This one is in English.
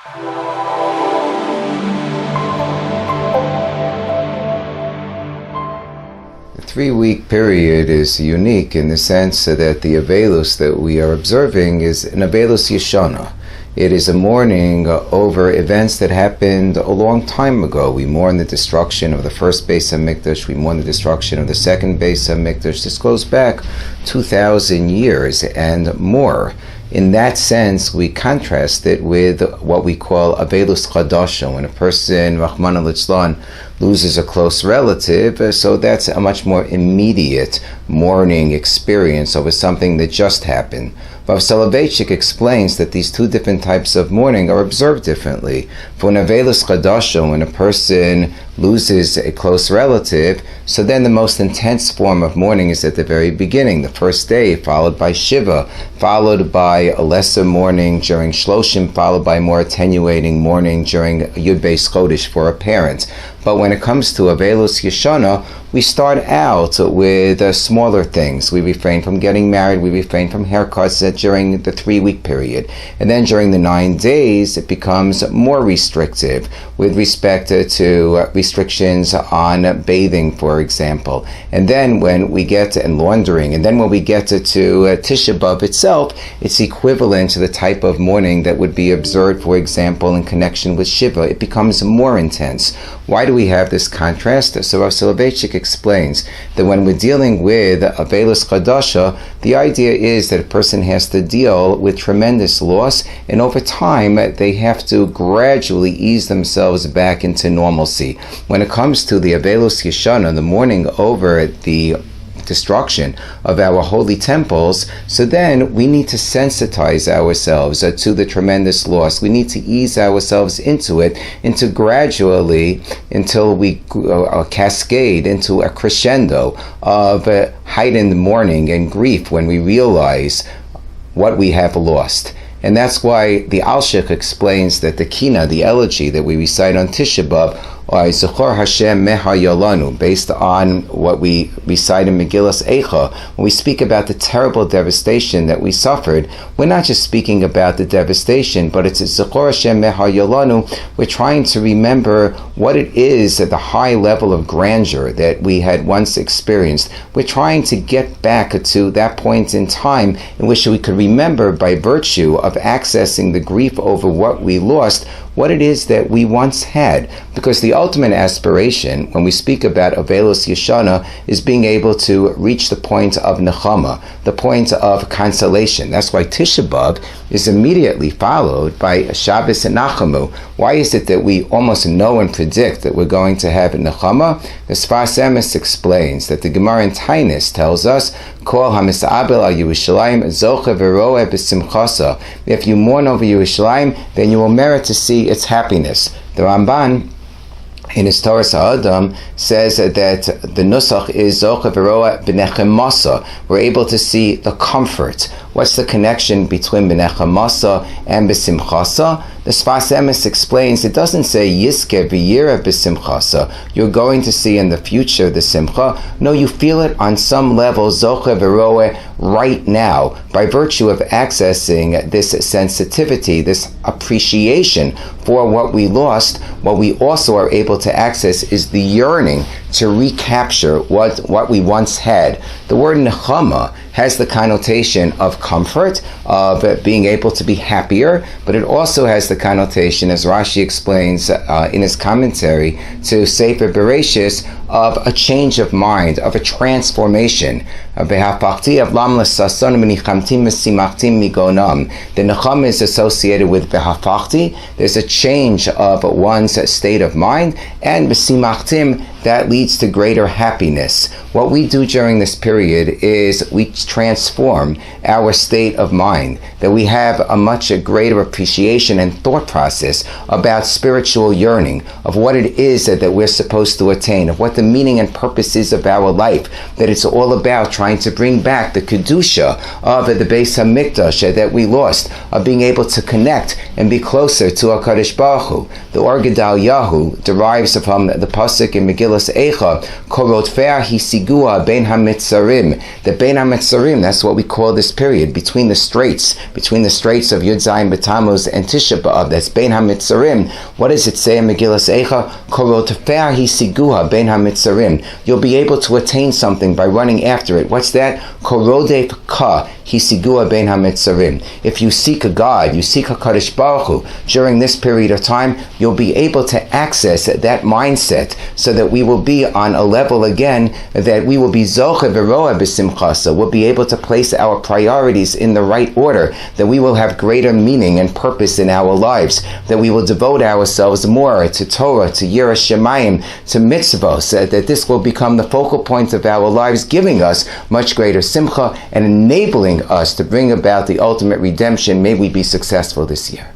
The 3-week period is unique in the sense that the Avelus that we are observing is an Avelus Yeshana. It is a mourning over events that happened a long time ago. We mourn the destruction of the first Beis HaMikdash. We mourn the destruction of the second Beis HaMikdash. This goes back 2,000 years and more. In that sense, we contrast it with what we call Avelus Chadasha, when a person, Rahman al-Litzlan, loses a close relative, so that's a much more immediate mourning experience over something that just happened. Rav Soloveitchik explains that these two different types of mourning are observed differently. For an Avelus Chadasha, when a person loses a close relative, so then the most intense form of mourning is at the very beginning, the first day, followed by Shiva, followed by a lesser mourning during Shloshim, followed by more attenuating mourning during Yud Beis Chodesh for a parent. But when it comes to Avelus Yeshana, we start out with smaller things. We refrain from getting married, we refrain from haircuts during the 3-week period. And then during the 9 days, it becomes more restrictive with respect to restrictions on bathing, for example. And then when we get to, and laundering, and then when we get to Tisha B'Av itself, it's equivalent to the type of mourning that would be observed, for example, in connection with Shiva. It becomes more intense. Why do we have this contrast? So Rav Soloveitchik explains that when we're dealing with Avelus Chadasha, the idea is that a person has to deal with tremendous loss, and over time they have to gradually ease themselves back into normalcy. When it comes to the Avelus Yeshana, the mourning over the destruction of our holy temples, so then we need to sensitize ourselves to the tremendous loss. We need to ease ourselves into it, gradually until we cascade into a crescendo of heightened mourning and grief when we realize what we have lost. And that's why the Alshich explains that the Kina, the elegy that we recite on Tisha B'Av, Zechor Hashem Meha Yolanu, based on what we recite in Megillas Eicha, when we speak about the terrible devastation that we suffered, we're not just speaking about the devastation, but it's Zechor Hashem Meha Yolanu. We're trying to remember what it is at the high level of grandeur that we had once experienced. We're trying to get back to that point in time in which we could remember, by virtue of accessing the grief over what we lost, what it is that we once had. Because the ultimate aspiration, when we speak about Avelus Yeshana, is being able to reach the point of Nechama, the point of consolation. That's why Tisha B'Av is immediately followed by Shabbos and Nachamu. Why is it that we almost know and predict that we're going to have Nechama? The Sfas Emes explains that the Gemara in Tainis tells us, Kol hamisa'abel al Yerushalayim zoche v'roeh b'simchasa. If you mourn over Yerushalayim, then you will merit to see its happiness. The Ramban, in his Torah Sa'adam, says that the Nusach is Zocha V'roa B'nechemasa. We're able to see the comfort. What's the connection between B'nechemasa and B'simchasa? The Sfas Emes explains, it doesn't say Yizke V'yira B'simchasa. You're going to see in the future the Simcha. No, you feel it on some level, Zocha V'roa, right now, by virtue of accessing this sensitivity, this appreciation for what we lost. What we also are able to access is the yearning to recapture what we once had. The word nechama has the connotation of comfort, of being able to be happier, but it also has the connotation, as Rashi explains in his commentary to Sefer Bereshis, of a change of mind, of a transformation. The nechama is associated with behafachti. There's a change of one's state of mind, and b'simachtim, that leads to greater happiness. What we do during this period is we transform our state of mind, that we have a much greater appreciation and thought process about spiritual yearning, of what it is that we're supposed to attain, of what the meaning and purpose is of our life, that it's all about trying to bring back the Kedusha of the Beis HaMikdash that we lost, of being able to connect and be closer to HaKadosh Baruch Hu. The Or Gedayahu derives from the pasuk in Megillas Eicha, Korotfea hisigua bein hamitzarim. The bein hamitzarim, that's what we call this period, between the Straits, Straits, between the Straits of Yud Zayin B'Tammuz and Tisha B'Av. That's Bein HaMitzarim. What does it say in Megillas Eicha? Korotefeh hisiguha bein hamitzarim. You'll be able to attain something by running after it. What's that? Korodef ka hisiguha bein hamitzarim. If you seek a God, you seek HaKadosh Baruch Hu, during this period of time, you'll be able to access that mindset so that we will be on a level again that we will be zoche v'roa b'simchasa. We'll be able to place our priorities in the right order, that we will have greater meaning and purpose in our lives, that we will devote ourselves more to Torah, to Yiras Shamayim, to mitzvos, that this will become the focal point of our lives, giving us much greater simcha and enabling us to bring about the ultimate redemption. May we be successful this year.